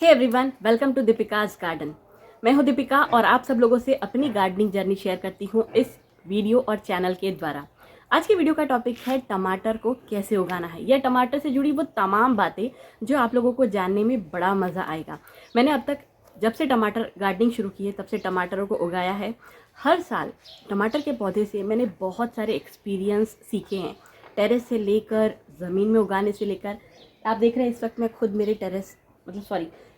Hey everyone, welcome to Deepika's garden. मैं हूं दीपिका और आप सब लोगों से अपनी गार्डनिंग जर्नी शेयर करती हूं इस वीडियो और चैनल के द्वारा। आज की वीडियो का टॉपिक है टमाटर को कैसे उगाना है, या टमाटर से जुड़ी वो तमाम बातें जो आप लोगों को जानने में बड़ा मज़ा आएगा। मैंने अब तक जब से टमाटर गार्डनिंग शुरू की है तब से टमाटरों को उगाया है। हर साल टमाटर के पौधे से मैंने बहुत सारे एक्सपीरियंस सीखे हैं, टेरेस से लेकर ज़मीन में उगाने से लेकर। आप देख रहे हैं इस वक्त मैं खुद मेरे टेरेस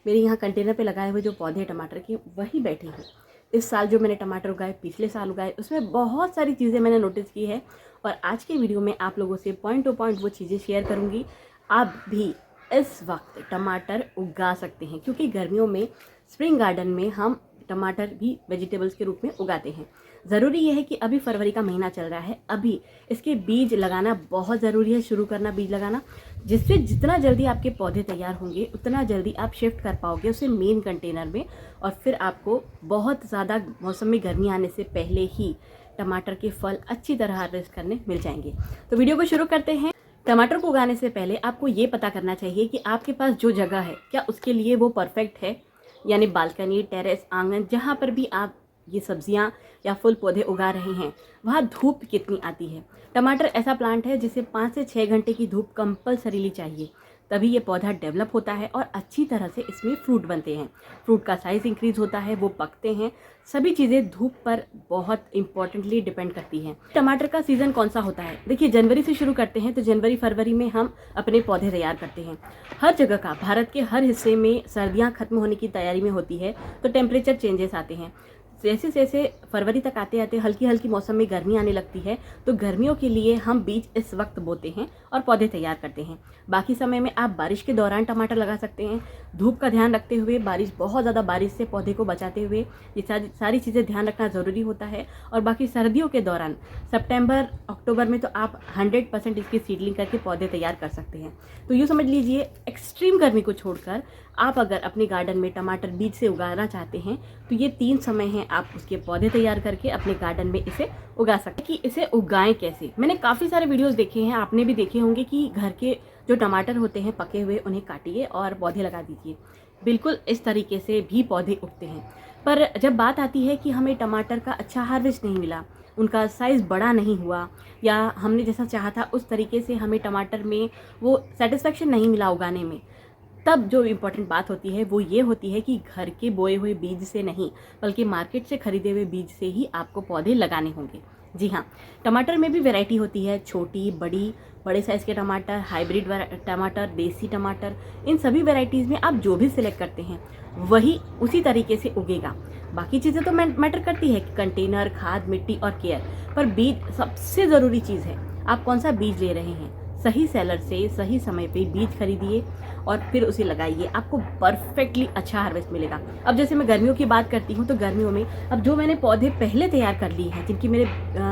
मेरे यहाँ कंटेनर पे लगाए हुए जो पौधे टमाटर के वही बैठी हूँ। इस साल जो मैंने टमाटर उगाए, पिछले साल उगाए, उसमें बहुत सारी चीज़ें मैंने नोटिस की है और आज के वीडियो में आप लोगों से पॉइंट टू पॉइंट वो चीज़ें शेयर करूँगी। आप भी इस वक्त टमाटर उगा सकते हैं क्योंकि गर्मियों में स्प्रिंग गार्डन में हम टमाटर भी वेजिटेबल्स के रूप में उगाते हैं। ज़रूरी यह है कि अभी फरवरी का महीना चल रहा है, अभी इसके बीज लगाना बहुत ज़रूरी है, शुरू करना बीज लगाना, जिससे जितना जल्दी आपके पौधे तैयार होंगे उतना जल्दी आप शिफ्ट कर पाओगे उसे मेन कंटेनर में, और फिर आपको बहुत ज़्यादा मौसम में गर्मी आने से पहले ही टमाटर के फल अच्छी तरह हार्वेस्ट करने मिल जाएंगे। तो वीडियो को शुरू करते हैं। टमाटर को उगाने से पहले आपको ये पता करना चाहिए कि आपके पास जो जगह है क्या उसके लिए वो परफेक्ट है, यानी बालकनी, टेरेस, आंगन, जहाँ पर भी आप ये सब्जियां या फूल पौधे उगा रहे हैं वहाँ धूप कितनी आती है। टमाटर ऐसा प्लांट है जिसे 5 से 6 घंटे की धूप कंपलसरीली चाहिए, तभी ये पौधा डेवलप होता है और अच्छी तरह से इसमें फ्रूट बनते हैं। फ्रूट का साइज़ इंक्रीज होता है, वो पकते हैं। सभी चीज़ें धूप पर बहुत इंपॉर्टेंटली डिपेंड करती हैं। टमाटर का सीज़न कौन सा होता है? देखिए, जनवरी से शुरू करते हैं तो जनवरी फरवरी में हम अपने पौधे तैयार करते हैं। हर जगह का, भारत के हर हिस्से में सर्दियाँ खत्म होने की तैयारी में होती है तो टेम्परेचर चेंजेस आते हैं। जैसे जैसे फरवरी तक आते आते हल्की हल्की मौसम में गर्मी आने लगती है तो गर्मियों के लिए हम बीज इस वक्त बोते हैं और पौधे तैयार करते हैं। बाकी समय में आप बारिश के दौरान टमाटर लगा सकते हैं, धूप का ध्यान रखते हुए, बहुत ज़्यादा बारिश से पौधे को बचाते हुए। ये सारी चीज़ें ध्यान रखना ज़रूरी होता है। और बाकी सर्दियों के दौरान सितंबर अक्टूबर में तो आप 100% इसकी सीडलिंग करके पौधे तैयार कर सकते हैं। तो यूँ समझ लीजिए, एक्सट्रीम गर्मी को छोड़कर आप अगर अपने गार्डन में टमाटर बीज से उगाना चाहते हैं तो ये 3 समय हैं, आप उसके पौधे तैयार करके अपने गार्डन में इसे उगा सकते हैं। कि इसे उगाएं कैसे, मैंने काफ़ी सारे वीडियोस देखे हैं, आपने भी देखे होंगे कि घर के जो टमाटर होते हैं पके हुए, उन्हें काटिए और पौधे लगा दीजिए। बिल्कुल इस तरीके से भी पौधे उगते हैं। पर जब बात आती है कि हमें टमाटर का अच्छा हार्वेस्ट नहीं मिला, उनका साइज़ बड़ा नहीं हुआ, या हमने जैसा चाहा था उस तरीके से हमें टमाटर में वो सेटिस्फेक्शन नहीं मिला उगाने में, तब जो इम्पोर्टेंट बात होती है वो ये होती है कि घर के बोए हुए बीज से नहीं बल्कि मार्केट से खरीदे हुए बीज से ही आपको पौधे लगाने होंगे। जी हाँ, टमाटर में भी वैरायटी होती है, छोटी, बड़ी, बड़े साइज़ के टमाटर, हाइब्रिड टमाटर, देसी टमाटर। इन सभी वैरायटीज़ में आप जो भी सिलेक्ट करते हैं वही उसी तरीके से उगेगा। बाकी चीज़ें तो मैटर करती है, कंटेनर, खाद, मिट्टी और केयर, पर बीज सबसे ज़रूरी चीज़ है। आप कौन सा बीज ले रहे हैं, सही सेलर से सही समय पे बीज खरीदिए और फिर उसे लगाइए, आपको परफेक्टली अच्छा हार्वेस्ट मिलेगा। अब जैसे मैं गर्मियों की बात करती हूँ तो गर्मियों में अब जो मैंने पौधे पहले तैयार कर लिए हैं, जिनकी मेरे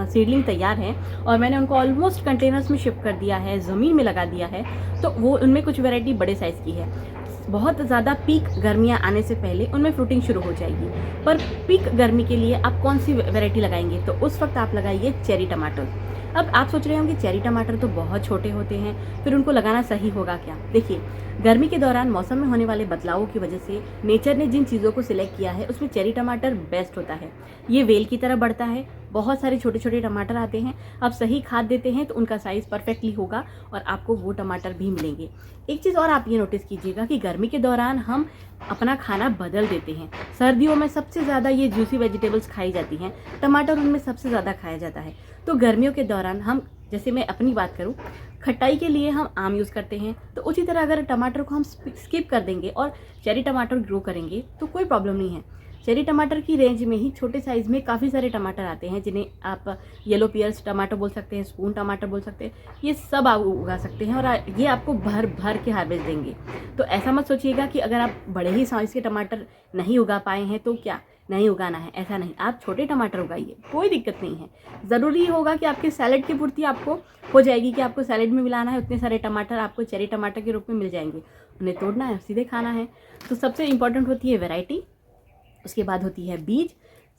सीडलिंग तैयार हैं और मैंने उनको ऑलमोस्ट कंटेनर्स में शिफ्ट कर दिया है, ज़मीन में लगा दिया है, तो वो उनमें कुछ वैरायटी बड़े साइज़ की है। बहुत ज़्यादा पीक गर्मियाँ आने से पहले उनमें फ्रूटिंग शुरू हो जाएगी। पर पीक गर्मी के लिए आप कौन सी वैरायटी लगाएंगे? तो उस वक्त आप लगाइए चेरी टमाटर। अब आप सोच रहे होंगे चेरी टमाटर तो बहुत छोटे होते हैं, फिर उनको लगाना सही होगा क्या? देखिए, गर्मी के दौरान मौसम में होने वाले बदलावों की वजह से नेचर ने जिन चीज़ों को सिलेक्ट किया है उसमें चेरी टमाटर बेस्ट होता है। ये वेल की तरह बढ़ता है, बहुत सारे छोटे छोटे टमाटर आते हैं। आप सही खाद देते हैं तो उनका साइज़ परफेक्टली होगा और आपको वो टमाटर भी मिलेंगे। एक चीज़ और आप ये नोटिस कीजिएगा कि गर्मी के दौरान हम अपना खाना बदल देते हैं। सर्दियों में सबसे ज़्यादा ये जूसी वेजिटेबल्स खाई जाती हैं, टमाटर उनमें सबसे ज़्यादा खाया जाता है। तो गर्मियों के दौरान हम, जैसे मैं अपनी बात करूं, खटाई के लिए हम आम यूज़ करते हैं, तो उसी तरह अगर टमाटर को हम स्किप कर देंगे और चेरी टमाटर ग्रो करेंगे तो कोई प्रॉब्लम नहीं है। चेरी टमाटर की रेंज में ही छोटे साइज़ में काफ़ी सारे टमाटर आते हैं, जिन्हें आप येलो पियर्स टमाटर बोल सकते हैं, स्पून टमाटर बोल सकते हैं। ये सब आप उगा सकते हैं और ये आपको भर भर के हार्वेस्ट देंगे। तो ऐसा मत सोचिएगा कि अगर आप बड़े ही साइज़ के टमाटर नहीं उगा पाए हैं तो क्या नहीं उगाना है, ऐसा नहीं। आप छोटे टमाटर उगाइए, कोई दिक्कत नहीं है। ज़रूरी होगा कि आपके सैलेड की पूर्ति आपको हो जाएगी कि आपको सैलेड में मिलाना है, उतने सारे टमाटर आपको चेरी टमाटर के रूप में मिल जाएंगे, उन्हें तोड़ना है, सीधे खाना है। तो सबसे इम्पॉर्टेंट होती है वैरायटी, उसके बाद होती है बीज,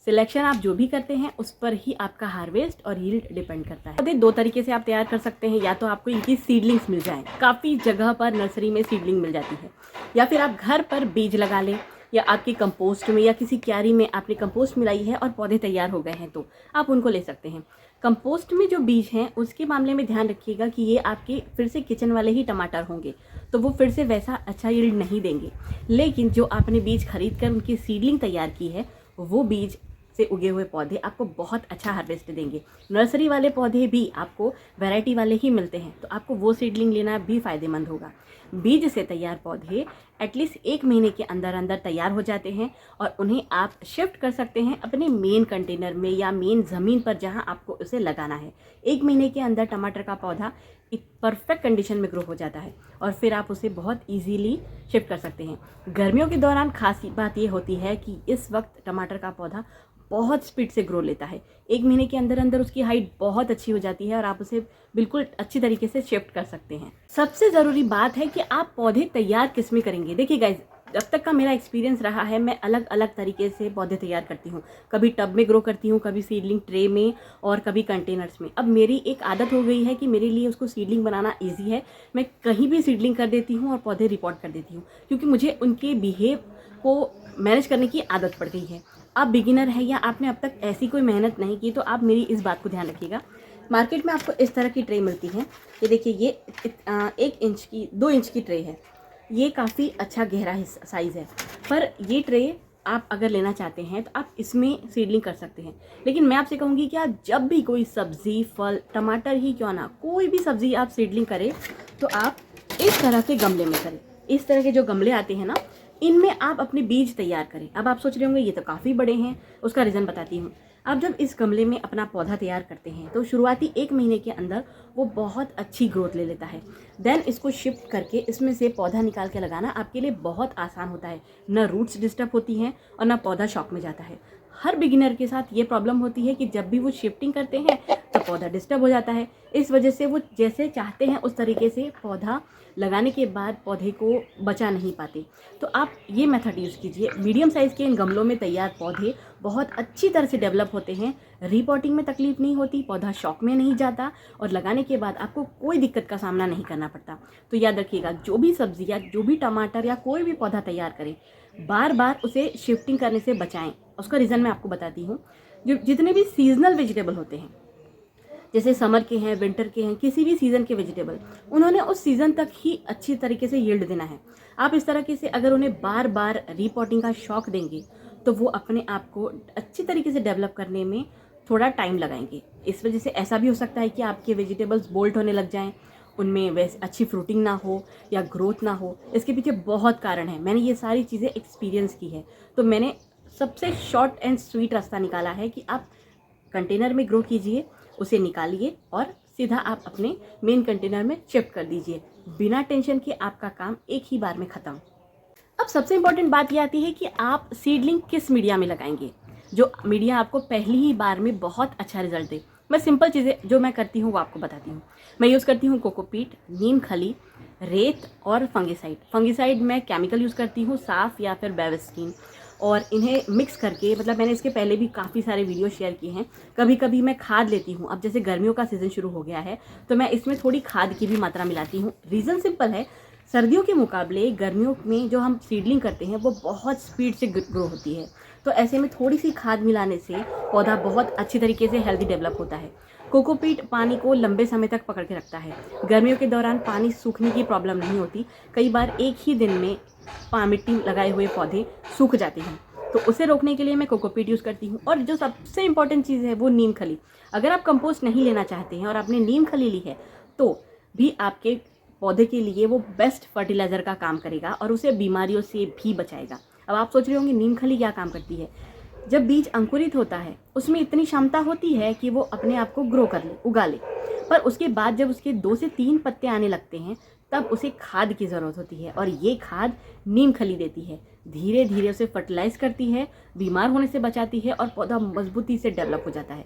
सिलेक्शन आप जो भी करते हैं उस पर ही आपका हार्वेस्ट और यील्ड डिपेंड करता है। पौधे दो तरीके से आप तैयार कर सकते हैं, या तो आपको इनकी सीडलिंग्स मिल जाएं, काफ़ी जगह पर नर्सरी में सीडलिंग मिल जाती है, या फिर आप घर पर बीज लगा लें, या आपकी कंपोस्ट में या किसी क्यारी में आपने कंपोस्ट मिलाई है और पौधे तैयार हो गए हैं तो आप उनको ले सकते हैं। कंपोस्ट में जो बीज हैं उसके मामले में ध्यान रखिएगा कि ये आपके फिर से किचन वाले ही टमाटर होंगे, तो वो फिर से वैसा अच्छा यील्ड नहीं देंगे। लेकिन जो आपने बीज खरीद कर उनकी सीडलिंग तैयार की है, वो बीज से उगे हुए पौधे आपको बहुत अच्छा हार्वेस्ट देंगे। नर्सरी वाले पौधे भी आपको वैरायटी वाले ही मिलते हैं, तो आपको वो सीडलिंग लेना भी फ़ायदेमंद होगा। बीज से तैयार पौधे एटलीस्ट 1 महीने के अंदर अंदर तैयार हो जाते हैं और उन्हें आप शिफ्ट कर सकते हैं अपने मेन कंटेनर में या मेन ज़मीन पर जहां आपको उसे लगाना है। 1 महीने के अंदर टमाटर का पौधा एक परफेक्ट कंडीशन में ग्रो हो जाता है और फिर आप उसे बहुत इजीली शिफ्ट कर सकते हैं। गर्मियों के दौरान खास बात ये होती है कि इस वक्त टमाटर का पौधा बहुत स्पीड से ग्रो लेता है। 1 महीने के अंदर अंदर उसकी हाइट बहुत अच्छी हो जाती है और आप उसे बिल्कुल अच्छी तरीके से शिफ्ट कर सकते हैं। सबसे ज़रूरी बात है कि आप पौधे तैयार किस में करेंगे। देखिए गाइज, जब तक का मेरा एक्सपीरियंस रहा है, मैं अलग अलग तरीके से पौधे तैयार करती हूँ। कभी टब में ग्रो करती हूँ, कभी सीडलिंग ट्रे में और कभी कंटेनर्स में। अब मेरी एक आदत हो गई है कि मेरे लिए उसको सीडलिंग बनाना ईजी है। मैं कहीं भी सीडलिंग कर देती हूँ और पौधे रिपोर्ट कर देती हूँ, क्योंकि मुझे उनके बिहेव को मैनेज करने की आदत पड़ गई है। आप बिगिनर हैं या आपने अब तक ऐसी कोई मेहनत नहीं की, तो आप मेरी इस बात को ध्यान रखिएगा। मार्केट में आपको इस तरह की ट्रे मिलती हैं। ये देखिए, ये 1 इंच की 2 इंच की ट्रे है। ये काफ़ी अच्छा गहरा साइज़ है, पर ये ट्रे आप अगर लेना चाहते हैं तो आप इसमें सीडलिंग कर सकते हैं। लेकिन मैं आपसे कहूँगी कि आप जब भी कोई सब्ज़ी, फल, टमाटर ही क्यों ना, कोई भी सब्ज़ी आप सीडलिंग करें तो आप इस तरह के गमले में करें। इस तरह के जो गमले आते हैं ना, इनमें आप अपने बीज तैयार करें। अब आप सोच रहे होंगे ये तो काफ़ी बड़े हैं, उसका रीज़न बताती हूँ। आप जब इस गमले में अपना पौधा तैयार करते हैं तो शुरुआती 1 महीने के अंदर वो बहुत अच्छी ग्रोथ ले लेता है। देन इसको शिफ्ट करके इसमें से पौधा निकाल के लगाना आपके लिए बहुत आसान होता है। न रूट्स डिस्टर्ब होती हैं और न पौधा शॉक में जाता है। हर बिगिनर के साथ ये प्रॉब्लम होती है कि जब भी वो शिफ्टिंग करते हैं तो पौधा डिस्टर्ब हो जाता है। इस वजह से वो जैसे चाहते हैं उस तरीके से पौधा लगाने के बाद पौधे को बचा नहीं पाते। तो आप ये मेथड यूज़ कीजिए। मीडियम साइज़ के इन गमलों में तैयार पौधे बहुत अच्छी तरह से डेवलप होते हैं। रीपॉटिंग में तकलीफ नहीं होती, पौधा शॉक में नहीं जाता और लगाने के बाद आपको कोई दिक्कत का सामना नहीं करना पड़ता। तो याद रखिएगा, जो भी सब्जी या जो भी टमाटर या कोई भी पौधा तैयार करें, बार बार उसे शिफ्टिंग करने से बचाएं। उसका रीज़न मैं आपको बताती हूँ। जो जितने भी सीजनल वेजिटेबल होते हैं, जैसे समर के हैं, विंटर के हैं, किसी भी सीज़न के वेजिटेबल, उन्होंने उस सीज़न तक ही अच्छी तरीके से यील्ड देना है। आप इस तरीके से अगर उन्हें बार बार रीपॉटिंग का शौक देंगे तो वो अपने आप को अच्छी तरीके से डेवलप करने में थोड़ा टाइम लगाएंगे। इस वजह से ऐसा भी हो सकता है कि आपके वेजिटेबल्स बोल्ट होने लग जाएं, उनमें वैसे अच्छी फ्रूटिंग ना हो या ग्रोथ ना हो। इसके पीछे बहुत कारण है। मैंने ये सारी चीज़ें एक्सपीरियंस की है, तो मैंने सबसे शॉर्ट एंड स्वीट रास्ता निकाला है कि आप कंटेनर में ग्रो कीजिए, उसे निकालिए और सीधा आप अपने मेन कंटेनर में शिफ्ट कर दीजिए। बिना टेंशन के आपका काम एक ही बार में ख़त्म। अब सबसे इम्पॉर्टेंट बात यह आती है कि आप सीडलिंग किस मीडिया में लगाएंगे, जो मीडिया आपको पहली ही बार में बहुत अच्छा रिजल्ट दे। मैं सिंपल चीज़ें जो मैं करती हूँ वो आपको बताती हूँ। मैं यूज़ करती हूँ कोकोपीट, नीम खली, रेत और फंगिसाइड। फंगिसाइड मैं केमिकल यूज़ करती हूँ, साफ या फिर बेविस्टीन, और इन्हें मिक्स करके, मतलब मैंने इसके पहले भी काफ़ी सारे वीडियो शेयर किए हैं। कभी कभी मैं खाद लेती हूँ। अब जैसे गर्मियों का सीज़न शुरू हो गया है तो मैं इसमें थोड़ी खाद की भी मात्रा मिलाती हूँ। रीज़न सिंपल है, सर्दियों के मुकाबले गर्मियों में जो हम सीडलिंग करते हैं वो बहुत स्पीड से ग्रो होती है, तो ऐसे में थोड़ी सी खाद मिलाने से पौधा बहुत अच्छी तरीके से हेल्दी डेवलप होता है। कोकोपीट पानी को लंबे समय तक पकड़ के रखता है। गर्मियों के दौरान पानी सूखने की प्रॉब्लम नहीं होती। कई बार एक ही दिन में मिट्टी लगाए हुए पौधे सूख जाते हैं, तो उसे रोकने के लिए मैं कोकोपीट यूज़ करती हूँ। और जो सबसे इम्पॉर्टेंट चीज़ है वो नीम खली। अगर आप कंपोस्ट नहीं लेना चाहते हैं और आपने नीम खली ली है तो भी आपके पौधे के लिए वो बेस्ट फर्टिलाइज़र का काम करेगा और उसे बीमारियों से भी बचाएगा। अब आप सोच रहे होंगे नीम खली क्या काम करती है। जब बीज अंकुरित होता है उसमें इतनी क्षमता होती है कि वो अपने आप को ग्रो कर ले, उगा ले, पर उसके बाद जब उसके 2 से 3 पत्ते आने लगते हैं तब उसे खाद की ज़रूरत होती है, और ये खाद नीम खली देती है। धीरे धीरे उसे फर्टिलाइज करती है, बीमार होने से बचाती है और पौधा मजबूती से डेवलप हो जाता है।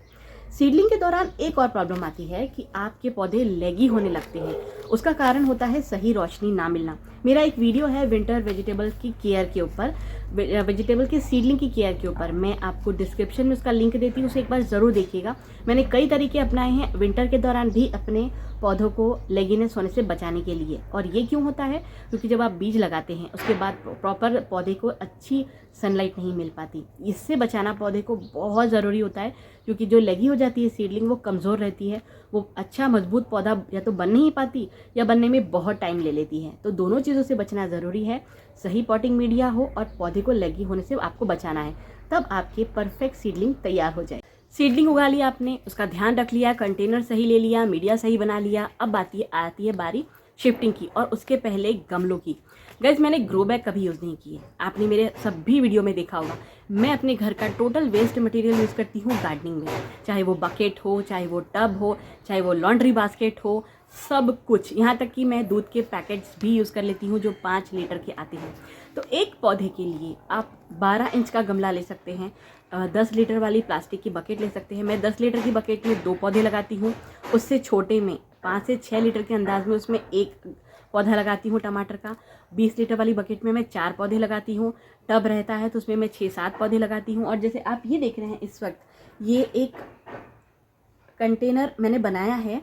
सीडलिंग के दौरान एक और प्रॉब्लम आती है कि आपके पौधे लेगी होने लगते हैं, उसका कारण होता है सही रोशनी ना मिलना। मेरा एक वीडियो है विंटर वेजिटेबल की केयर के ऊपर, वेजिटेबल के सीडलिंग की केयर के ऊपर, मैं आपको डिस्क्रिप्शन में उसका लिंक देती हूँ, उसे एक बार ज़रूर देखिएगा। मैंने कई तरीके अपनाए हैं विंटर के दौरान भी अपने पौधों को लेगीनेस होने से बचाने के लिए। और ये क्यों होता है? क्योंकि जब आप बीज लगाते हैं उसके बाद प्रॉपर पौधे को अच्छी सनलाइट नहीं मिल पाती। इससे बचाना पौधे को बहुत ज़रूरी होता है, क्योंकि जो लगी हो जाती है सीडलिंग वो कमज़ोर रहती है, वो अच्छा मजबूत पौधा या तो बन नहीं पाती या बनने में बहुत टाइम ले लेती है। तो दोनों चीज़ों से बचना ज़रूरी है। सही पॉटिंग मीडिया हो और पौधे को लगी होने से आपको बचाना है, तब आपके परफेक्ट सीडलिंग तैयार हो जाए। सीडलिंग उगा लिया आपने, उसका ध्यान रख लिया, कंटेनर सही ले लिया, मीडिया सही बना लिया। अब आती है बारी शिफ्टिंग की, और उसके पहले गमलों की। गाइस, मैंने ग्रो बैग कभी यूज़ नहीं किए, आपने मेरे सभी वीडियो में देखा होगा। मैं अपने घर का टोटल वेस्ट मटेरियल यूज़ करती हूँ गार्डनिंग में, चाहे वो बकेट हो, चाहे वो टब हो, चाहे वो लॉन्ड्री बास्केट हो, सब कुछ। यहाँ तक कि मैं दूध के पैकेट्स भी यूज़ कर लेती हूँ जो 5 लीटर के आते हैं। तो एक पौधे के लिए आप 12 इंच का गमला ले सकते हैं, 10 लीटर वाली प्लास्टिक की बकेट ले सकते हैं। मैं 10 लीटर की बकेट में 2 पौधे लगाती हूँ, उससे छोटे में 5 से 6 लीटर के अंदाज में उसमें 1 पौधा लगाती हूँ टमाटर का। 20 लीटर वाली बकेट में मैं 4 पौधे लगाती हूँ। टब रहता है तो उसमें मैं 6-7 पौधे लगाती हूँ। और जैसे आप ये देख रहे हैं इस वक्त, ये एक कंटेनर मैंने बनाया है।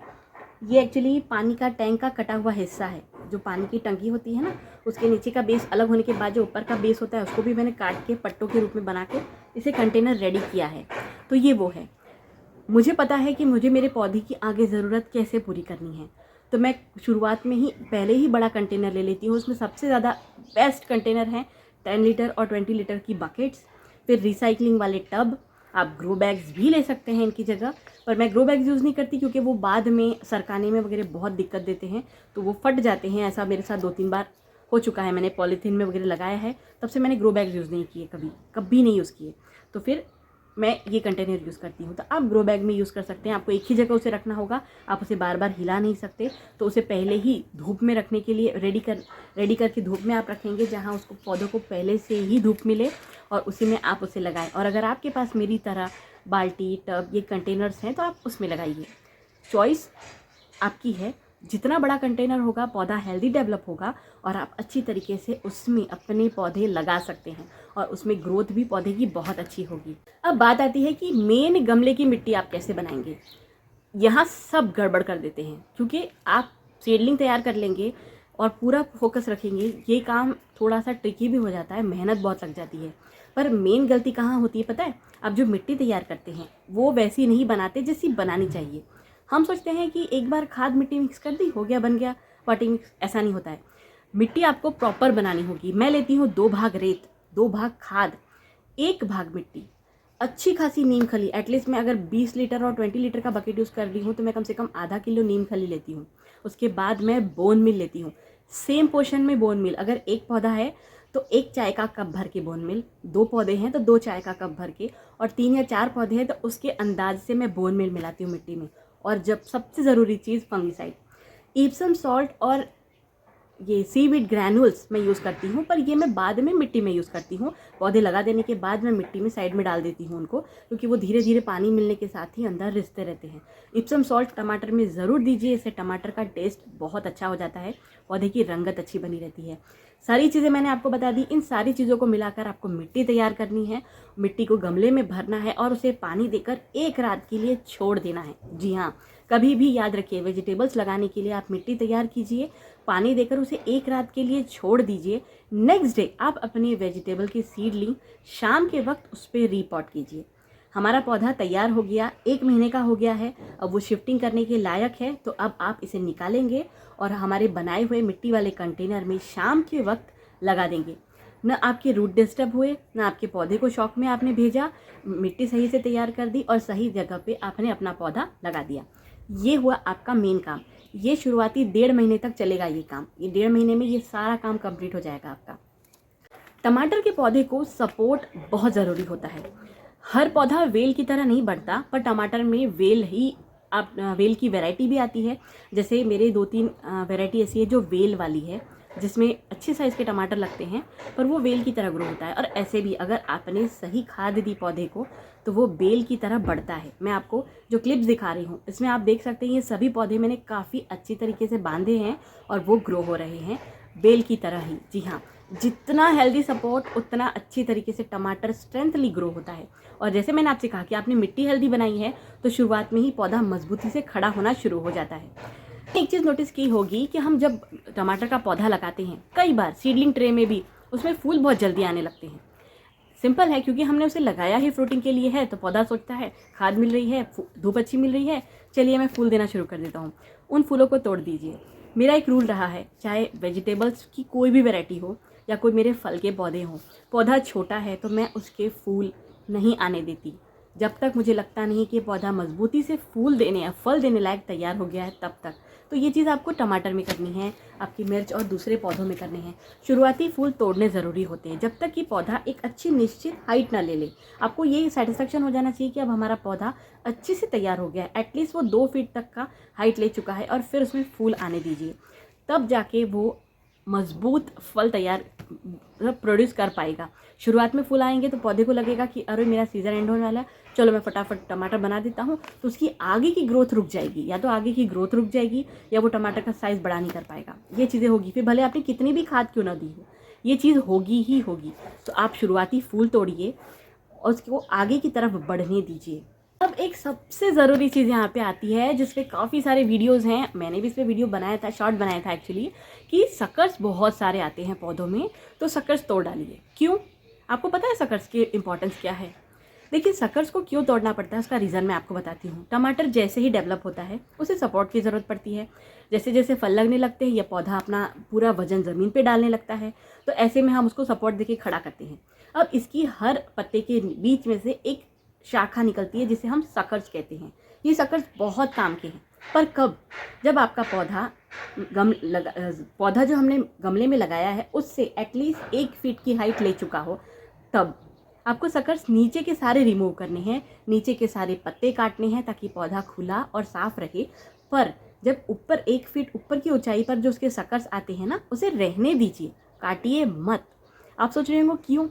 ये एक्चुअली पानी का टैंक का कटा हुआ हिस्सा है। जो पानी की टंकी होती है ना, उसके नीचे का बेस अलग होने के बाद जो ऊपर का बेस होता है उसको भी मैंने काट के पट्टों के रूप में बना के इसे कंटेनर रेडी किया है। तो ये वो है। मुझे पता है कि मुझे मेरे पौधे की आगे ज़रूरत कैसे पूरी करनी है, तो मैं शुरुआत में ही पहले ही बड़ा कंटेनर ले लेती हूँ। उसमें सबसे ज़्यादा बेस्ट कंटेनर हैं 10 लीटर और 20 लीटर की बकेट्स, फिर रिसाइकलिंग वाले टब। आप ग्रो बैग्स भी ले सकते हैं इनकी जगह, पर मैं ग्रो बैग्स यूज़ नहीं करती क्योंकि वो बाद में सरकाने में वगैरह बहुत दिक्कत देते हैं, तो वो फट जाते हैं। ऐसा मेरे साथ 2-3 बार हो चुका है। मैंने पॉलीथीन में वगैरह लगाया है, तब से मैंने ग्रो बैग्स यूज़ नहीं किए, कभी नहीं यूज़ किए। तो फिर मैं ये कंटेनर यूज़ करती हूँ। तो आप ग्रो बैग में यूज़ कर सकते हैं। आपको एक ही जगह उसे रखना होगा, आप उसे बार बार हिला नहीं सकते। तो उसे पहले ही धूप में रखने के लिए रेडी करके धूप में आप रखेंगे, जहाँ उसको पौधों को पहले से ही धूप मिले, और उसी में आप उसे लगाएं। और अगर आपके पास मेरी तरह बाल्टी, टब, ये कंटेनर्स हैं तो आप उसमें लगाइए। चॉइस आपकी है। जितना बड़ा कंटेनर होगा पौधा हेल्दी डेवलप होगा और आप अच्छी तरीके से उसमें अपने पौधे लगा सकते हैं, और उसमें ग्रोथ भी पौधे की बहुत अच्छी होगी। अब बात आती है कि मेन गमले की मिट्टी आप कैसे बनाएंगे। यहाँ सब गड़बड़ कर देते हैं, क्योंकि आप सीडलिंग तैयार कर लेंगे और पूरा फोकस रखेंगे, ये काम थोड़ा सा ट्रिकी भी हो जाता है, मेहनत बहुत लग जाती है। पर मेन गलती कहाँ होती है पता है? आप जो मिट्टी तैयार करते हैं वो वैसी नहीं बनाते जैसी बनानी चाहिए। हम सोचते हैं कि एक बार खाद मिट्टी मिक्स कर दी, हो गया, बन गया पॉटिंग मिक्स। ऐसा नहीं होता है। मिट्टी आपको प्रॉपर बनानी होगी। मैं लेती हूँ 2 भाग रेत, 2 भाग खाद, 1 भाग मिट्टी, अच्छी खासी नीम खली। एटलीस्ट मैं अगर 20 लीटर और 20 लीटर का बकेट यूज़ कर रही हूँ तो मैं कम से कम आधा किलो नीम खली लेती हूँ। उसके बाद मैं बोन मिल लेती हूँ, सेम पोर्शन में बोन मिल। अगर 1 पौधा है तो 1 चाय का कप भर के बोन मिल, 2 पौधे हैं तो 2 चाय का कप भर के, और 3 या 4 पौधे हैं तो उसके अंदाज से मैं बोन मिल मिलाती हूँ मिट्टी में। और जब सबसे ज़रूरी चीज़ फंगीसाइड, इप्सम सॉल्ट और ये सीवीड ग्रैनुल्स मैं यूज़ करती हूँ, पर ये मैं बाद में मिट्टी में यूज़ करती हूँ। पौधे लगा देने के बाद मैं मिट्टी में साइड में डाल देती हूँ उनको, क्योंकि वो धीरे धीरे पानी मिलने के साथ ही अंदर रिसते रहते हैं। इप्सम सॉल्ट टमाटर में ज़रूर दीजिए, इससे टमाटर का टेस्ट बहुत अच्छा हो जाता है, पौधे की रंगत अच्छी बनी रहती है। सारी चीज़ें मैंने आपको बता दी। इन सारी चीज़ों को मिलाकर आपको मिट्टी तैयार करनी है, मिट्टी को गमले में भरना है और उसे पानी देकर 1 रात के लिए छोड़ देना है। जी हाँ, कभी भी याद रखिए, वेजिटेबल्स लगाने के लिए आप मिट्टी तैयार कीजिए, पानी देकर उसे 1 रात के लिए छोड़ दीजिए। नेक्स्ट डे आप अपनी वेजिटेबल की सीडलिंग शाम के वक्त उस पर रीपॉट कीजिए। हमारा पौधा तैयार हो गया, 1 महीने का हो गया है, अब वो शिफ्टिंग करने के लायक है। तो अब आप इसे निकालेंगे और हमारे बनाए हुए मिट्टी वाले कंटेनर में शाम के वक्त लगा देंगे। न आपके रूट डिस्टर्ब हुए, न आपके पौधे को शौक में आपने भेजा, मिट्टी सही से तैयार कर दी और सही जगह पे आपने अपना पौधा लगा दिया। ये हुआ आपका मेन काम। ये शुरुआती 1.5 महीने तक चलेगा ये काम। ये 1.5 महीने में ये सारा काम कंप्लीट हो जाएगा आपका। टमाटर के पौधे को सपोर्ट बहुत ज़रूरी होता है। हर पौधा वेल की तरह नहीं बढ़ता, पर टमाटर में वेल की वैरायटी भी आती है। जैसे मेरे 2-3 वैरायटी ऐसी है जो वेल वाली है, जिसमें अच्छे साइज़ के टमाटर लगते हैं, पर वो बेल की तरह ग्रो होता है। और ऐसे भी अगर आपने सही खाद दी पौधे को तो वो बेल की तरह बढ़ता है। मैं आपको जो क्लिप्स दिखा रही हूँ इसमें आप देख सकते हैं ये सभी पौधे मैंने काफ़ी अच्छी तरीके से बांधे हैं और वो ग्रो हो रहे हैं बेल की तरह ही। जी हाँ, जितना हेल्दी सपोर्ट उतना अच्छी तरीके से टमाटर स्ट्रेंथली ग्रो होता है। और जैसे मैंने आपसे कहा कि आपने मिट्टी हेल्दी बनाई है तो शुरुआत में ही पौधा मजबूती से खड़ा होना शुरू हो जाता है। एक चीज़ नोटिस की होगी कि हम जब टमाटर का पौधा लगाते हैं कई बार सीडलिंग ट्रे में भी उसमें फूल बहुत जल्दी आने लगते हैं। सिंपल है, क्योंकि हमने उसे लगाया ही फ्रूटिंग के लिए है, तो पौधा सोचता है खाद मिल रही है, धूप अच्छी मिल रही है, चलिए मैं फूल देना शुरू कर देता हूँ। उन फूलों को तोड़ दीजिए। मेरा एक रूल रहा है, चाहे वेजिटेबल्स की कोई भी वैरायटी हो या कोई मेरे फल के पौधे हों, पौधा छोटा है तो मैं उसके फूल नहीं आने देती जब तक मुझे लगता नहीं कि पौधा मजबूती से फूल देने या फल देने लायक तैयार हो गया है तब तक। तो ये चीज़ आपको टमाटर में करनी है, आपकी मिर्च और दूसरे पौधों में करने हैं। शुरुआती फूल तोड़ने ज़रूरी होते हैं जब तक कि पौधा एक अच्छी निश्चित हाइट ना ले ले। आपको ये सेटिस्फेक्शन हो जाना चाहिए कि अब हमारा पौधा अच्छे से तैयार हो गया है, एटलीस्ट वो 2 फीट तक का हाइट ले चुका है, और फिर उसमें फूल आने दीजिए। तब जाके वो मजबूत फल तैयार प्रोड्यूस कर पाएगा। शुरुआत में फूल आएंगे तो पौधे को लगेगा कि अरे मेरा सीज़न एंड होने वाला है, चलो मैं फटाफट टमाटर बना देता हूँ, तो उसकी आगे की ग्रोथ रुक जाएगी। या तो आगे की ग्रोथ रुक जाएगी या वो टमाटर का साइज़ बड़ा नहीं कर पाएगा। ये चीज़ें होगी, फिर भले आपने कितनी भी खाद क्यों ना दी हो, ये चीज़ होगी ही होगी। तो आप शुरुआती फूल तोड़िए और उसको आगे की तरफ बढ़ने दीजिए। अब एक सबसे ज़रूरी चीज़ यहाँ पे आती है जिस पे काफ़ी सारे वीडियोस हैं, मैंने भी इस पे वीडियो बनाया था, शॉर्ट बनाया था एक्चुअली, कि सकर्स बहुत सारे आते हैं पौधों में, तो सकर्स तोड़ डालिए। क्यों? आपको पता है सकर्स की इंपॉर्टेंस क्या है? देखिए, सकर्स को क्यों तोड़ना पड़ता है उसका रीज़न मैं आपको बताती हूँ। टमाटर जैसे ही डेवलप होता है उसे सपोर्ट की ज़रूरत पड़ती है। जैसे जैसे फल लगने लगते हैं या पौधा अपना पूरा वजन ज़मीन पे डालने लगता है, तो ऐसे में हम उसको सपोर्ट देके खड़ा करते हैं। अब इसकी हर पत्ते के बीच में से एक शाखा निकलती है जिसे हम सकर्स कहते हैं। ये सकर्स बहुत काम के हैं, पर कब? जब आपका पौधा जो हमने गमले में लगाया है उससे एटलीस्ट 1 फीट की हाइट ले चुका हो, तब आपको सकर्स नीचे के सारे रिमूव करने हैं, नीचे के सारे पत्ते काटने हैं ताकि पौधा खुला और साफ रहे। पर जब ऊपर 1 फीट ऊपर की ऊंचाई पर जो उसके सकर्स आते हैं ना, उसे रहने दीजिए, काटिए मत। आप सोच रहे होंगे क्यों?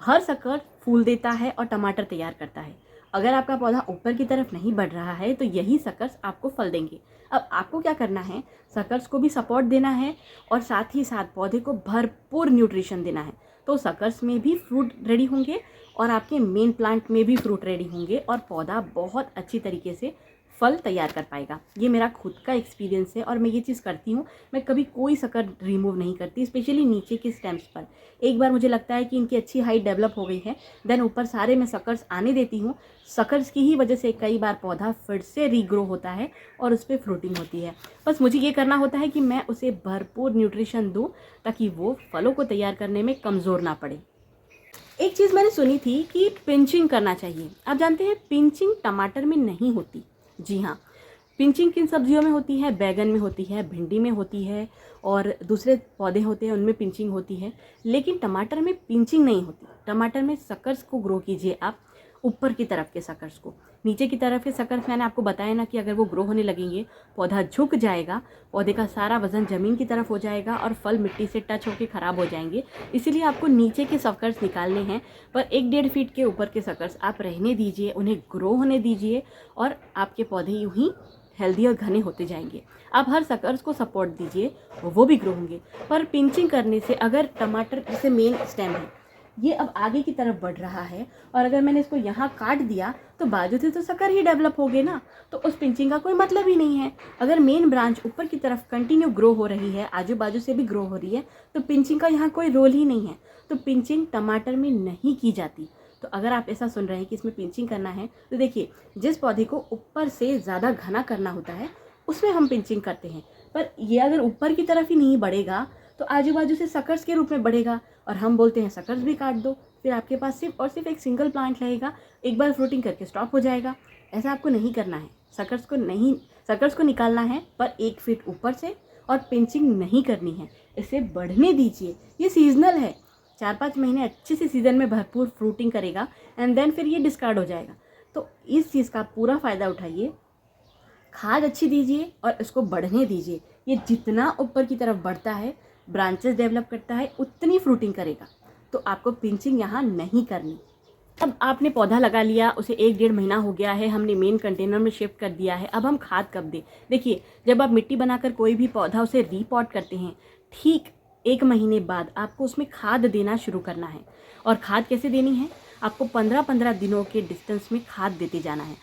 हर सकर फूल देता है और टमाटर तैयार करता है। अगर आपका पौधा ऊपर की तरफ नहीं बढ़ रहा है तो यही सकर्स आपको फल देंगे। अब आपको क्या करना है, सकर्स को भी सपोर्ट देना है और साथ ही साथ पौधे को भरपूर न्यूट्रिशन देना है। तो सकर्स में भी फ्रूट रेडी होंगे और आपके मेन प्लांट में भी फ्रूट रेडी होंगे और पौधा बहुत अच्छी तरीके से फल तैयार कर पाएगा। ये मेरा खुद का एक्सपीरियंस है और मैं ये चीज़ करती हूँ। मैं कभी कोई सकर रिमूव नहीं करती, स्पेशली नीचे के स्टेम्स पर। एक बार मुझे लगता है कि इनकी अच्छी हाइट डेवलप हो गई है, देन ऊपर सारे मैं सकर्स आने देती हूँ। सकर्स की ही वजह से कई बार पौधा फिर से रीग्रो होता है और उस पर फ्रूटिंग होती है। बस मुझे ये करना होता है कि मैं उसे भरपूर न्यूट्रिशन दूँ ताकि वो फलों को तैयार करने में कमज़ोर ना पड़े। एक चीज़ मैंने सुनी थी कि पिंचिंग करना चाहिए। आप जानते हैं पिंचिंग टमाटर में नहीं होती। जी हाँ, पिंचिंग किन सब्जियों में होती है? बैगन में होती है, भिंडी में होती है और दूसरे पौधे होते हैं उनमें पिंचिंग होती है, लेकिन टमाटर में पिंचिंग नहीं होती। टमाटर में सकर्स को ग्रो कीजिए आप, ऊपर की तरफ के सकर्स को। नीचे की तरफ के सकर्स मैंने आपको बताया ना कि अगर वो ग्रो होने लगेंगे पौधा झुक जाएगा, पौधे का सारा वजन ज़मीन की तरफ हो जाएगा और फल मिट्टी से टच होकर ख़राब हो जाएंगे। इसीलिए आपको नीचे के सकर्स निकालने हैं, पर 1-1.5 फीट के ऊपर के सकर्स आप रहने दीजिए, उन्हें ग्रो होने दीजिए और आपके पौधे यूँ ही हेल्दी और घने होते जाएंगे। आप हर सकर्स को सपोर्ट दीजिए, वो भी ग्रो होंगे। पर पिंचिंग करने से अगर टमाटर जैसे मेन स्टेम है ये अब आगे की तरफ बढ़ रहा है और अगर मैंने इसको यहाँ काट दिया तो बाजू से तो सकर ही डेवलप हो गए ना, तो उस पिंचिंग का कोई मतलब ही नहीं है। अगर मेन ब्रांच ऊपर की तरफ कंटिन्यू ग्रो हो रही है, आजू बाजू से भी ग्रो हो रही है, तो पिंचिंग का यहाँ कोई रोल ही नहीं है। तो पिंचिंग टमाटर में नहीं की जाती। तो अगर आप ऐसा सुन रहे हैं कि इसमें पिंचिंग करना है, तो देखिए, जिस पौधे को ऊपर से ज़्यादा घना करना होता है उसमें हम पिंचिंग करते हैं, पर ये अगर ऊपर की तरफ ही नहीं बढ़ेगा तो आजू बाजू से सकर्स के रूप में बढ़ेगा और हम बोलते हैं सकर्स भी काट दो, फिर आपके पास सिर्फ और सिर्फ एक सिंगल प्लांट रहेगा, एक बार फ्रूटिंग करके स्टॉप हो जाएगा। ऐसा आपको नहीं करना है। सकर्स को निकालना है, पर 1 फीट ऊपर से, और पिंचिंग नहीं करनी है। इसे बढ़ने दीजिए, ये सीजनल है। 4-5 महीने अच्छे से सीजन में भरपूर फ्रूटिंग करेगा एंड देन फिर ये डिस्कार्ड हो जाएगा। तो इस चीज़ का पूरा फ़ायदा उठाइए, खाद अच्छी दीजिए और इसको बढ़ने दीजिए। ये जितना ऊपर की तरफ बढ़ता है ब्रांचेस डेवलप करता है उतनी फ्रूटिंग करेगा। तो आपको पिंचिंग यहाँ नहीं करनी। अब आपने पौधा लगा लिया, उसे 1-1.5 महीना हो गया है, हमने मेन कंटेनर में शिफ्ट कर दिया है। अब हम खाद कब दें? देखिए, जब आप मिट्टी बनाकर कोई भी पौधा उसे रीपॉट करते हैं, ठीक 1 महीने बाद आपको उसमें खाद देना शुरू करना है। और खाद कैसे देनी है? आपको 15-15 दिनों के डिस्टेंस में खाद देते जाना है।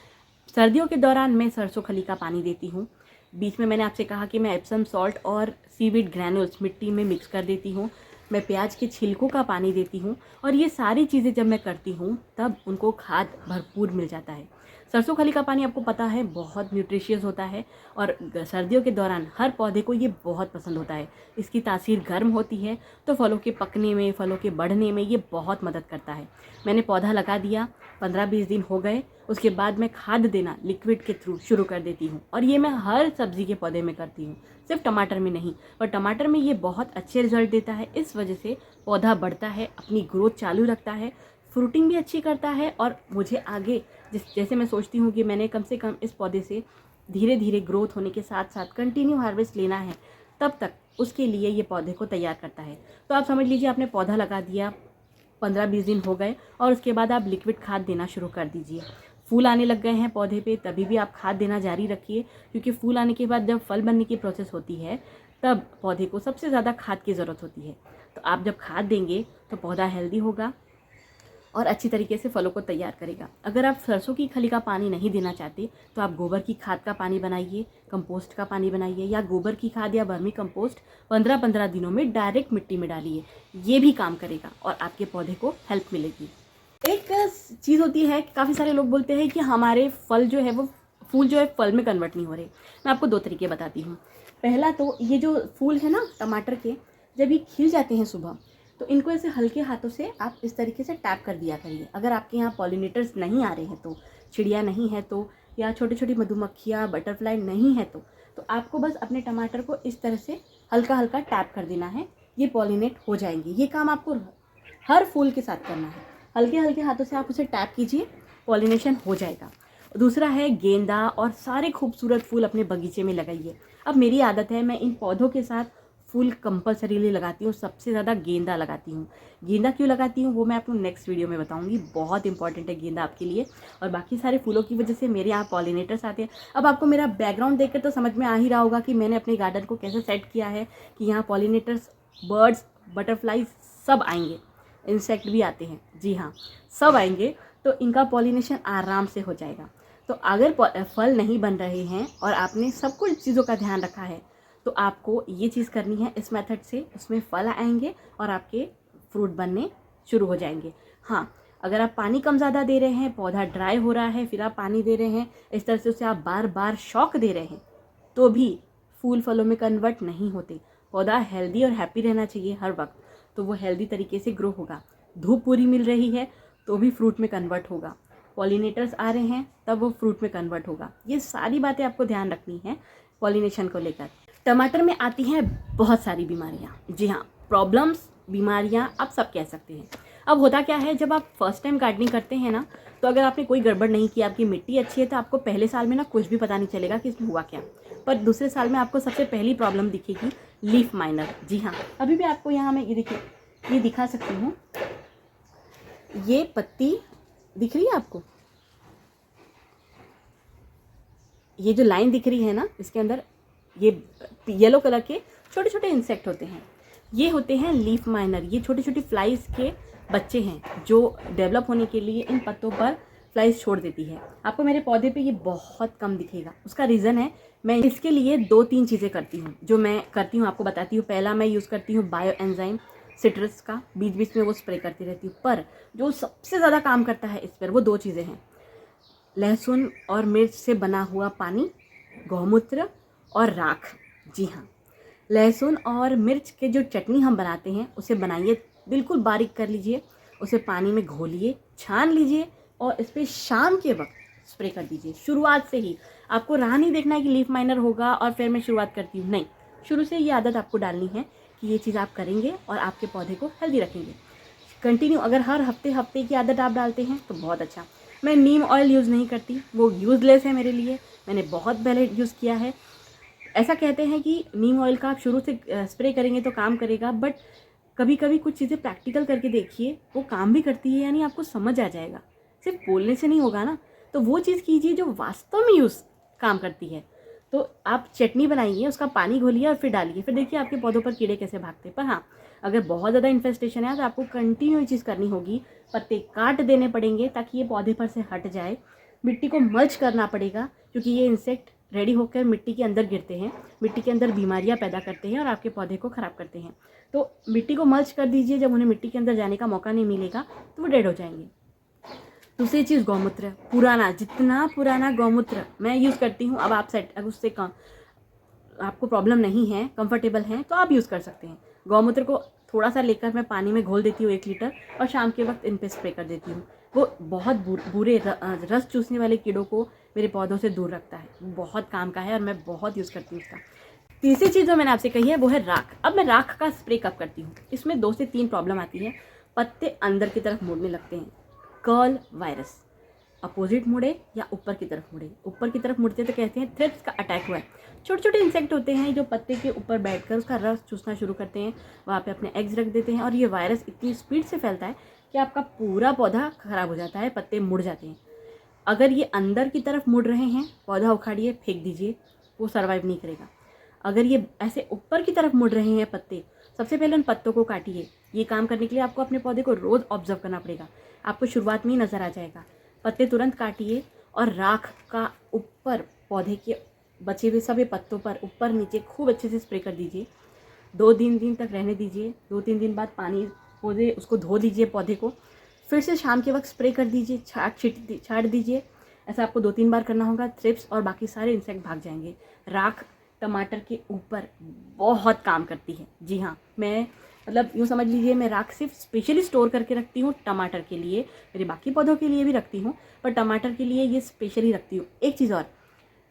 सर्दियों के दौरान मैं सरसों खली का पानी देती हूँ। बीच में मैंने आपसे कहा कि मैं एप्सम सॉल्ट और सीवीड ग्रैनुल्स मिट्टी में मिक्स कर देती हूँ। मैं प्याज के छिलकों का पानी देती हूँ। और ये सारी चीज़ें जब मैं करती हूँ तब उनको खाद भरपूर मिल जाता है। सरसों खली का पानी आपको पता है बहुत न्यूट्रिशियस होता है और सर्दियों के दौरान हर पौधे को ये बहुत पसंद होता है। इसकी तासीर गर्म होती है तो फलों के पकने में, फलों के बढ़ने में ये बहुत मदद करता है। मैंने पौधा लगा दिया, 15-20 दिन हो गए, उसके बाद मैं खाद देना लिक्विड के थ्रू शुरू कर देती हूँ। और ये मैं हर सब्ज़ी के पौधे में करती हूँ, सिर्फ टमाटर में नहीं। पर टमाटर में ये बहुत अच्छे रिजल्ट देता है। इस वजह से पौधा बढ़ता है, अपनी ग्रोथ चालू रखता है, फ्रूटिंग भी अच्छी करता है। और मुझे आगे जैसे मैं सोचती हूँ कि मैंने कम से कम इस पौधे से धीरे धीरे ग्रोथ होने के साथ साथ कंटिन्यू हार्वेस्ट लेना है, तब तक उसके लिए ये पौधे को तैयार करता है। तो आप समझ लीजिए, आपने पौधा लगा दिया, 15-20 दिन हो गए और उसके बाद आप लिक्विड खाद देना शुरू कर दीजिए। फूल आने लग गए हैं पौधे पे, तभी भी आप खाद देना जारी रखिए, क्योंकि फूल आने के बाद जब फल बनने की प्रोसेस होती है तब पौधे को सबसे ज़्यादा खाद की ज़रूरत होती है। तो आप जब खाद देंगे तो पौधा हेल्दी होगा और अच्छी तरीके से फलों को तैयार करेगा। अगर आप सरसों की खली का पानी नहीं देना चाहते तो आप गोबर की खाद का पानी बनाइए, कंपोस्ट का पानी बनाइए, या गोबर की खाद या वर्मी कंपोस्ट 15-15 दिनों में डायरेक्ट मिट्टी में डालिए। ये भी काम करेगा और आपके पौधे को हेल्प मिलेगी। एक चीज़ होती है, काफ़ी सारे लोग बोलते हैं कि हमारे फल जो है वो फूल जो है फल में कन्वर्ट नहीं हो रहे। मैं आपको 2 तरीके बताती हूँ। पहला तो ये जो फूल है ना टमाटर के, जब ये खिल जाते हैं सुबह, तो इनको ऐसे हल्के हाथों से आप इस तरीके से टैप कर दिया करिए। अगर आपके यहाँ पॉलिनेटर्स नहीं आ रहे हैं तो, चिड़िया नहीं है तो, या छोटी छोटी मधुमक्खियाँ, बटरफ्लाई नहीं है तो आपको बस अपने टमाटर को इस तरह से हल्का हल्का टैप कर देना है। ये पॉलिनेट हो जाएंगे। ये काम आपको हर फूल के साथ करना है। हल्के हल्के हाथों से आप उसे टैप कीजिए, पॉलिनेशन हो जाएगा। दूसरा है गेंदा और सारे खूबसूरत फूल अपने बगीचे में लगाइए। अब मेरी आदत है, मैं इन पौधों के साथ फूल कंपलसरीली लगाती हूँ। सबसे ज़्यादा गेंदा लगाती हूँ। गेंदा क्यों लगाती हूँ वो मैं आपको नेक्स्ट वीडियो में बताऊँगी। बहुत इंपॉर्टेंट है गेंदा आपके लिए। और बाकी सारे फूलों की वजह से मेरे यहाँ पॉलिनेटर्स आते हैं। अब आपको मेरा बैकग्राउंड देखकर तो समझ में आ ही रहा होगा कि मैंने अपने गार्डन को कैसे सेट किया है कि यहाँ पॉलिनेटर्स, बर्ड्स, बटरफ्लाइज सब आएंगे, इंसेक्ट भी आते हैं, जी हाँ, सब आएंगे। तो इनका पॉलिनेशन आराम से हो जाएगा। तो अगर फल नहीं बन रहे हैं और आपने सब कुछ चीज़ों का ध्यान रखा है तो आपको ये चीज़ करनी है इस मेथड से। उसमें फल आएंगे और आपके फ्रूट बनने शुरू हो जाएंगे। हाँ, अगर आप पानी कम ज़्यादा दे रहे हैं, पौधा ड्राई हो रहा है, फिर आप पानी दे रहे हैं, इस तरह से उसे आप बार बार शॉक दे रहे हैं, तो भी फूल फलों में कन्वर्ट नहीं होते। पौधा हेल्दी और हैप्पी रहना चाहिए हर वक्त, तो वो हेल्दी तरीके से ग्रो होगा। धूप पूरी मिल रही है तो भी फ्रूट में कन्वर्ट होगा। पॉलिनेटर्स आ रहे हैं तब वो फ्रूट में कन्वर्ट होगा। ये सारी बातें आपको ध्यान रखनी है पॉलिनेशन को लेकर। टमाटर में आती हैं बहुत सारी बीमारियाँ, जी हाँ, प्रॉब्लम्स, बीमारियाँ आप सब कह सकते हैं। अब होता क्या है, जब आप फर्स्ट टाइम गार्डनिंग करते हैं ना, तो अगर आपने कोई गड़बड़ नहीं की, आपकी मिट्टी अच्छी है, तो आपको पहले साल में ना कुछ भी पता नहीं चलेगा कि इसमें हुआ क्या। पर दूसरे साल में आपको सबसे पहली प्रॉब्लम दिखेगी लीफ माइनर। जी हाँ, अभी भी आपको यहाँ मैं ये देखिए, ये दिखा सकती हूँ, ये पत्ती दिख रही है आपको, ये जो लाइन दिख रही है ना, इसके अंदर ये येलो कलर के छोटे छोटे इंसेक्ट होते हैं, ये होते हैं लीफ माइनर। ये छोटी छोटी फ्लाइज के बच्चे हैं जो डेवलप होने के लिए इन पत्तों पर फ्लाइज छोड़ देती है। आपको मेरे पौधे पे ये बहुत कम दिखेगा। उसका रीज़न है, मैं इसके लिए 2-3 चीज़ें करती हूँ, जो मैं करती हूँ आपको बताती हूँ। पहला, मैं यूज़ करती हूँ बायो एंजाइम सिट्रस का, बीच बीच में वो स्प्रे करती रहती हूँ। पर जो सबसे ज़्यादा काम करता है इस पर, वो 2 चीज़ें हैं, लहसुन और मिर्च से बना हुआ पानी, गौमूत्र और राख। जी हाँ, लहसुन और मिर्च के जो चटनी हम बनाते हैं उसे बनाइए, बिल्कुल बारीक कर लीजिए, उसे पानी में घोलिए, छान लीजिए और इस पर शाम के वक्त स्प्रे कर दीजिए। शुरुआत से ही आपको राह नहीं देखना है कि लीफ माइनर होगा और फिर मैं शुरुआत करती हूँ, नहीं, शुरू से ये आदत आपको डालनी है कि ये चीज़ आप करेंगे और आपके पौधे को हेल्दी रखेंगे। कंटिन्यू अगर हर हफ्ते की आदत आप डालते हैं तो बहुत अच्छा। मैं नीम ऑयल यूज़ नहीं करती, वो यूज़लेस है मेरे लिए, मैंने बहुत पहले यूज़ किया है। ऐसा कहते हैं कि नीम ऑयल का आप शुरू से स्प्रे करेंगे तो काम करेगा, बट कभी कभी कुछ चीज़ें प्रैक्टिकल करके देखिए, वो काम भी करती है, यानी आपको समझ आ जाएगा। सिर्फ बोलने से नहीं होगा ना, तो वो चीज़ कीजिए जो वास्तव में यूज़ काम करती है। तो आप चटनी बनाइए, उसका पानी घोलिए और फिर डालिए, फिर देखिए आपके पौधों पर कीड़े कैसे भागते हैं। पर हाँ, अगर बहुत ज़्यादा इन्फेस्टेशन है तो आपको कंटिन्यू चीज़ करनी होगी, पत्ते काट देने पड़ेंगे ताकि ये पौधे पर से हट जाए। मिट्टी को मल्च करना पड़ेगा, क्योंकि ये इंसेक्ट रेडी होकर मिट्टी के अंदर गिरते हैं, मिट्टी के अंदर बीमारियां पैदा करते हैं और आपके पौधे को ख़राब करते हैं। तो मिट्टी को मल्च कर दीजिए, जब उन्हें मिट्टी के अंदर जाने का मौका नहीं मिलेगा तो वो डेड हो जाएंगे। दूसरी चीज़ गौमूत्र, पुराना, जितना पुराना गौमूत्र मैं यूज़ करती हूँ, अब आप सेट, अगर उससे कम आपको प्रॉब्लम नहीं है, कंफर्टेबल है, तो आप यूज़ कर सकते हैं। गौमूत्र को थोड़ा सा लेकर मैं पानी में घोल देती हूँ 1 लीटर, और शाम के वक्त इन पे स्प्रे कर देती हूँ। वो बहुत बुरे रस चूसने वाले कीड़ों को मेरे पौधों से दूर रखता है। वो बहुत काम का है और मैं बहुत यूज़ करती हूँ उसका। तीसरी चीज़ जो मैंने आपसे कही है वो है राख। अब मैं राख का स्प्रे कब करती हूँ, इसमें 2 से 3 प्रॉब्लम आती है। पत्ते अंदर की तरफ मुड़ने लगते हैं, कर्ल वायरस, अपोजिट मुड़े या ऊपर की तरफ मुड़े। ऊपर की तरफ मुड़ते तो कहते हैं थ्रिप्स का अटैक हुआ है। छोटे छोटे इंसेक्ट होते हैं जो पत्ते के ऊपर बैठकर उसका रस चूसना शुरू करते हैं, वहाँ पे अपने एग्स रख देते हैं, और ये वायरस इतनी स्पीड से फैलता है कि आपका पूरा पौधा खराब हो जाता है, पत्ते मुड़ जाते हैं। अगर ये अंदर की तरफ मुड़ रहे हैं, पौधा उखाड़िए, फेंक दीजिए, वो सर्वाइव नहीं करेगा। अगर ये ऐसे ऊपर की तरफ मुड़ रहे हैं पत्ते, सबसे पहले उन पत्तों को काटिए। ये काम करने के लिए आपको अपने पौधे को रोज़ ऑब्जर्व करना पड़ेगा, आपको शुरुआत में ही नज़र आ जाएगा। पत्ते तुरंत काटिए और राख का ऊपर पौधे के बचे हुए सभी पत्तों पर ऊपर नीचे खूब अच्छे से स्प्रे कर दीजिए। 2-3 दिन तक रहने दीजिए। 2-3 दिन बाद पानी पौधे उसको धो दीजिए पौधे को, फिर से शाम के वक्त स्प्रे कर दीजिए, छाट दीजिए। ऐसा आपको 2-3 बार करना होगा। थ्रिप्स और बाकी सारे इंसेक्ट भाग जाएंगे। राख टमाटर के ऊपर बहुत काम करती है। जी हाँ, मैं मतलब यूँ समझ लीजिए, मैं राख सिर्फ स्पेशली स्टोर करके रखती हूँ टमाटर के लिए, मेरे बाकी पौधों के लिए भी रखती हूँ, पर टमाटर के लिए ये स्पेशली रखती हूँ। एक चीज़ और,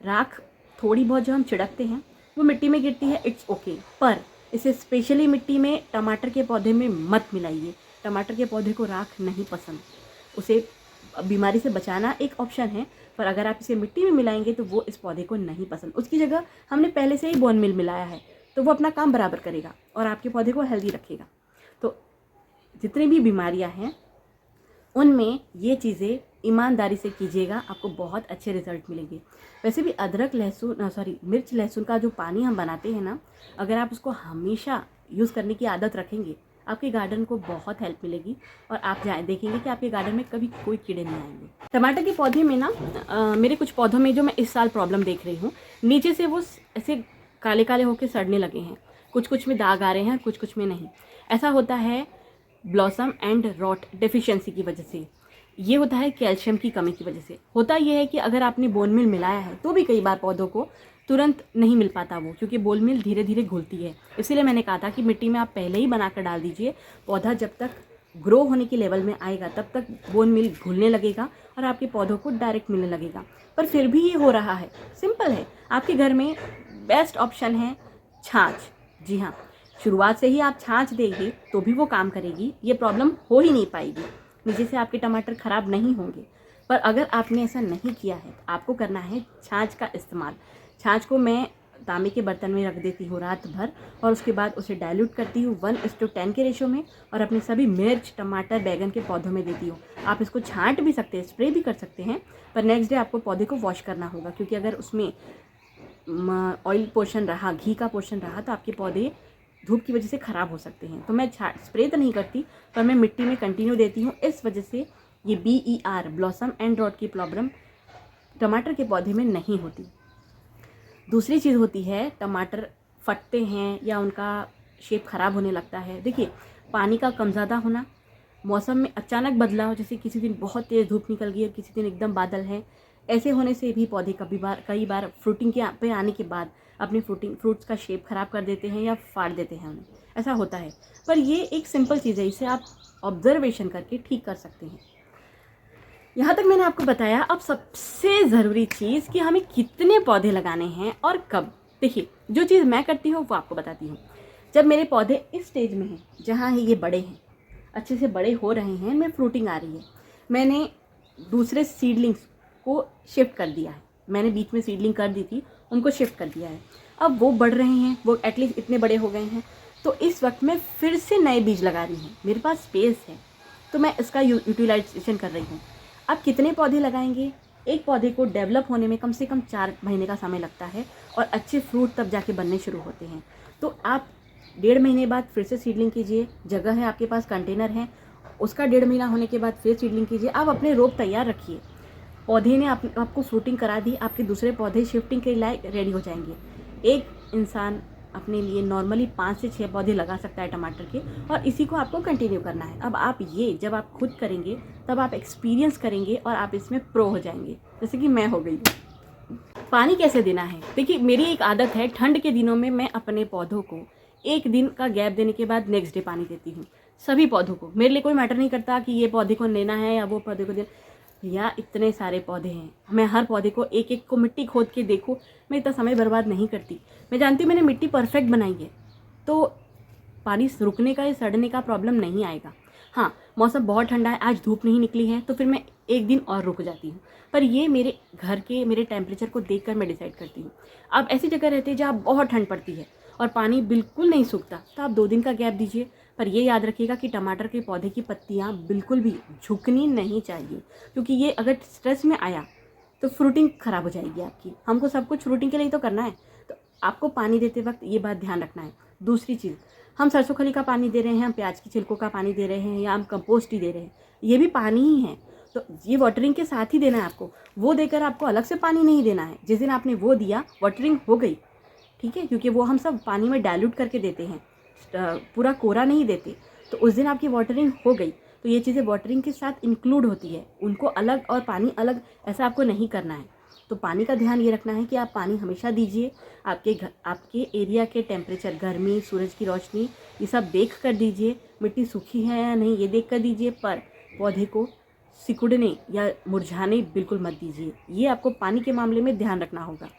राख थोड़ी बहुत जो हम छिड़कते हैं वो मिट्टी में गिरती है, इट्स ओके, पर इसे स्पेशली मिट्टी में टमाटर के पौधे में मत मिलाइए। टमाटर के पौधे को राख नहीं पसंद। उसे बीमारी से बचाना एक ऑप्शन है, पर अगर आप इसे मिट्टी में मिलाएंगे तो वो इस पौधे को नहीं पसंद। उसकी जगह हमने पहले से ही बोन मिल मिलाया है, तो वो अपना काम बराबर करेगा और आपके पौधे को हेल्दी रखेगा। तो जितनी भी बीमारियां हैं उनमें ये चीज़ें ईमानदारी से कीजिएगा, आपको बहुत अच्छे रिजल्ट मिलेंगे। वैसे भी अदरक लहसुन मिर्च लहसुन का जो पानी हम बनाते हैं ना, अगर आप उसको हमेशा यूज़ करने की आदत रखेंगे, आपके गार्डन को बहुत हेल्प मिलेगी और आप देखेंगे कि आपके गार्डन में कभी कोई कीड़े नहीं आएंगे। टमाटर के पौधे में ना मेरे कुछ पौधों में जो मैं इस साल प्रॉब्लम देख रही हूँ, नीचे से वो ऐसे काले काले होकर सड़ने लगे हैं। कुछ में दाग आ रहे हैं, कुछ में नहीं। ऐसा होता है ब्लॉसम एंड रॉट डेफिशिएंसी की वजह से। ये होता है कैल्शियम की कमी की वजह से। होता यह है कि अगर आपने बोन मिल मिलाया है तो भी कई बार पौधों को तुरंत नहीं मिल पाता वो, क्योंकि बोन मिल धीरे धीरे घुलती है। इसीलिए मैंने कहा था कि मिट्टी में आप पहले ही बनाकर डाल दीजिए। पौधा जब तक ग्रो होने के लेवल में आएगा तब तक बोन मिल घुलने लगेगा और आपके पौधों को डायरेक्ट मिलने लगेगा। पर फिर भी ये हो रहा है, सिंपल है। आपके घर में बेस्ट ऑप्शन है छाछ। जी हाँ, शुरुआत से ही आप छाछ देंगे तो भी वो काम करेगी, ये प्रॉब्लम हो ही नहीं पाएगी। नीचे से आपके टमाटर खराब नहीं होंगे। पर अगर आपने ऐसा नहीं किया है तो आपको करना है छाछ का इस्तेमाल। छाछ को मैं तांबे के बर्तन में रख देती हूँ रात भर, और उसके बाद उसे डाइल्यूट करती हूँ 1:10 के रेशो में, और अपने सभी मिर्च, टमाटर, बैगन के पौधों में देती हूँ। आप इसको छांट भी सकते हैं, स्प्रे भी कर सकते हैं, पर नेक्स्ट डे आपको पौधे को वॉश करना होगा, क्योंकि अगर उसमें ऑयल पोर्शन रहा, घी का पोर्शन रहा, तो आपके पौधे धूप की वजह से ख़राब हो सकते हैं। तो मैं स्प्रे तो नहीं करती, पर मैं मिट्टी में कंटिन्यू देती हूँ। इस वजह से ये BER ब्लॉसम एंड रॉट की प्रॉब्लम टमाटर के पौधे में नहीं होती। दूसरी चीज़ होती है, टमाटर फटते हैं या उनका शेप ख़राब होने लगता है। देखिए, पानी का कम ज़्यादा होना, मौसम में अचानक बदलाव, जैसे किसी दिन बहुत तेज़ धूप निकल गई और किसी दिन एकदम बादल है, ऐसे होने से भी पौधे कई बार फ्रूटिंग के पे आने के बाद अपने फ्रूट्स का शेप ख़राब कर देते हैं या फाड़ देते हैं उन्हें। ऐसा होता है, पर ये एक सिंपल चीज़ है, इसे आप ऑब्जर्वेशन करके ठीक कर सकते हैं। यहाँ तक मैंने आपको बताया। अब सबसे ज़रूरी चीज़ कि हमें कितने पौधे लगाने हैं और कब। देखिए, जो चीज़ मैं करती हूँ वो आपको बताती हूँ। जब मेरे पौधे इस स्टेज में हैं, जहाँ ये बड़े हैं, अच्छे से बड़े हो रहे हैं, में फ्रूटिंग आ रही है, मैंने दूसरे सीडलिंग्स को शिफ्ट कर दिया है। मैंने बीच में सीडलिंग कर दी थी, उनको शिफ्ट कर दिया है। अब वो बढ़ रहे हैं, वो एटलीस्ट इतने बड़े हो गए हैं, तो इस वक्त मैं फिर से नए बीज लगा रही हूँ। मेरे पास स्पेस है तो मैं इसका यूटिलाइजेशन कर रही हूँ। आप कितने पौधे लगाएंगे? एक पौधे को डेवलप होने में कम से कम 4 महीने का समय लगता है और अच्छे फ्रूट तब जाके बनने शुरू होते हैं। तो आप 1.5 महीने बाद फिर से सीडलिंग कीजिए। जगह है आपके पास, कंटेनर है, उसका 1.5 महीना होने के बाद फिर सीडलिंग कीजिए। आप अपने रोप तैयार रखिए। पौधे ने आपको फ्रूटिंग करा दी, आपके दूसरे पौधे शिफ्टिंग के लिए रेडी हो जाएंगे। एक इंसान अपने लिए नॉर्मली 5 से 6 पौधे लगा सकता है टमाटर के, और इसी को आपको कंटिन्यू करना है। अब आप ये जब आप खुद करेंगे तब आप एक्सपीरियंस करेंगे और आप इसमें प्रो हो जाएंगे, जैसे कि मैं हो गई हूँ। पानी कैसे देना है? देखिए, मेरी एक आदत है, ठंड के दिनों में मैं अपने पौधों को 1 दिन का गैप देने के बाद नेक्स्ट डे पानी देती हूँ। सभी पौधों को, मेरे लिए कोई मैटर नहीं करता कि ये पौधे को लेना है या वो पौधे को देना। या इतने सारे पौधे हैं, मैं हर पौधे को एक एक को मिट्टी खोद के देखूँ, मैं इतना समय बर्बाद नहीं करती। मैं जानती हूँ मैंने मिट्टी परफेक्ट बनाई है, तो पानी रुकने का या सड़ने का प्रॉब्लम नहीं आएगा। हाँ, मौसम बहुत ठंडा है, आज धूप नहीं निकली है, तो फिर मैं 1 दिन और रुक जाती हूँ। पर ये मेरे घर के मेरे टेम्परेचर को देखकर मैं डिसाइड करती हूँ। आप ऐसी जगह रहते हैं जहाँ बहुत ठंड पड़ती है और पानी बिल्कुल नहीं सूखता, तो आप 2 दिन का गैप दीजिए। पर ये याद रखिएगा कि टमाटर के पौधे की पत्तियाँ बिल्कुल भी झुकनी नहीं चाहिए, क्योंकि ये अगर स्ट्रेस में आया तो फ्रूटिंग ख़राब हो जाएगी आपकी। हमको सब कुछ फ्रूटिंग के लिए तो करना है, तो आपको पानी देते वक्त ये बात ध्यान रखना है। दूसरी चीज़, हम सरसों खली का पानी दे रहे हैं, हम प्याज की छिलकों का पानी दे रहे हैं, या हम कंपोस्ट ही दे रहे हैं, ये भी पानी ही है। तो ये वाटरिंग के साथ ही देना है आपको, वो देकर आपको अलग से पानी नहीं देना है। जिस दिन आपने वो दिया, वाटरिंग हो गई, ठीक है, क्योंकि वो हम सब पानी में डाइल्यूट करके देते हैं, पूरा कोरा नहीं देते, तो उस दिन आपकी वाटरिंग हो गई। तो ये चीज़ें वाटरिंग के साथ इंक्लूड होती है, उनको अलग और पानी अलग ऐसा आपको नहीं करना है। तो पानी का ध्यान ये रखना है कि आप पानी हमेशा दीजिए। आपके एरिया के टेम्परेचर, गर्मी, सूरज की रोशनी, ये सब देख कर दीजिए। मिट्टी सूखी है या नहीं ये देख कर दीजिए, पर पौधे को सिकुड़ने या मुरझाने बिल्कुल मत दीजिए। ये आपको पानी के मामले में ध्यान रखना होगा।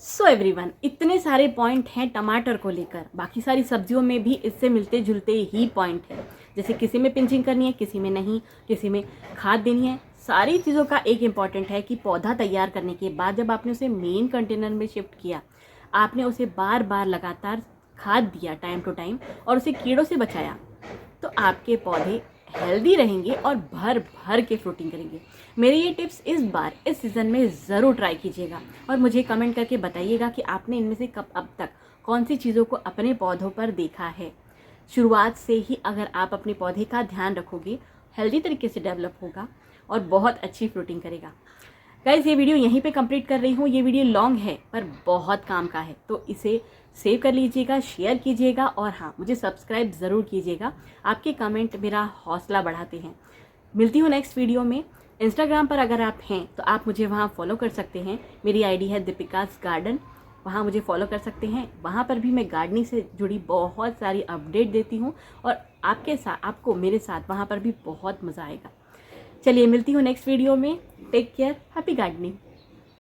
सो एवरीवन, इतने सारे पॉइंट हैं टमाटर को लेकर। बाकी सारी सब्जियों में भी इससे मिलते जुलते ही पॉइंट है। जैसे किसी में पिंचिंग करनी है, किसी में नहीं, किसी में खाद देनी है। सारी चीज़ों का एक इम्पॉर्टेंट है कि पौधा तैयार करने के बाद जब आपने उसे मेन कंटेनर में शिफ्ट किया, आपने उसे बार बार लगातार खाद दिया टाइम टू टाइम और उसे कीड़ों से बचाया, तो आपके पौधे हेल्दी रहेंगे और भर भर के फ्रूटिंग करेंगे। मेरे ये टिप्स इस बार इस सीज़न में ज़रूर ट्राई कीजिएगा और मुझे कमेंट करके बताइएगा कि आपने इनमें से कब अब तक कौन सी चीज़ों को अपने पौधों पर देखा है। शुरुआत से ही अगर आप अपने पौधे का ध्यान रखोगे, हेल्दी तरीके से डेवलप होगा और बहुत अच्छी फ्रूटिंग करेगा। गाइज़, ये वीडियो यहीं पे कंप्लीट कर रही हूँ। ये वीडियो लॉन्ग है पर बहुत काम का है, तो इसे सेव कर लीजिएगा, शेयर कीजिएगा और हाँ, मुझे सब्सक्राइब ज़रूर कीजिएगा। आपके कमेंट मेरा हौसला बढ़ाते हैं। मिलती हूँ नेक्स्ट वीडियो में। इंस्टाग्राम पर अगर आप हैं तो आप मुझे वहाँ फॉलो कर सकते हैं। मेरी आईडी है दीपिकाज़ गार्डन, वहाँ मुझे फॉलो कर सकते हैं। वहाँ पर भी मैं गार्डनिंग से जुड़ी बहुत सारी अपडेट देती हूँ और आपको मेरे साथ वहाँ पर भी बहुत मज़ा आएगा। चलिए, मिलती हूँ नेक्स्ट वीडियो में। Take care, happy gardening.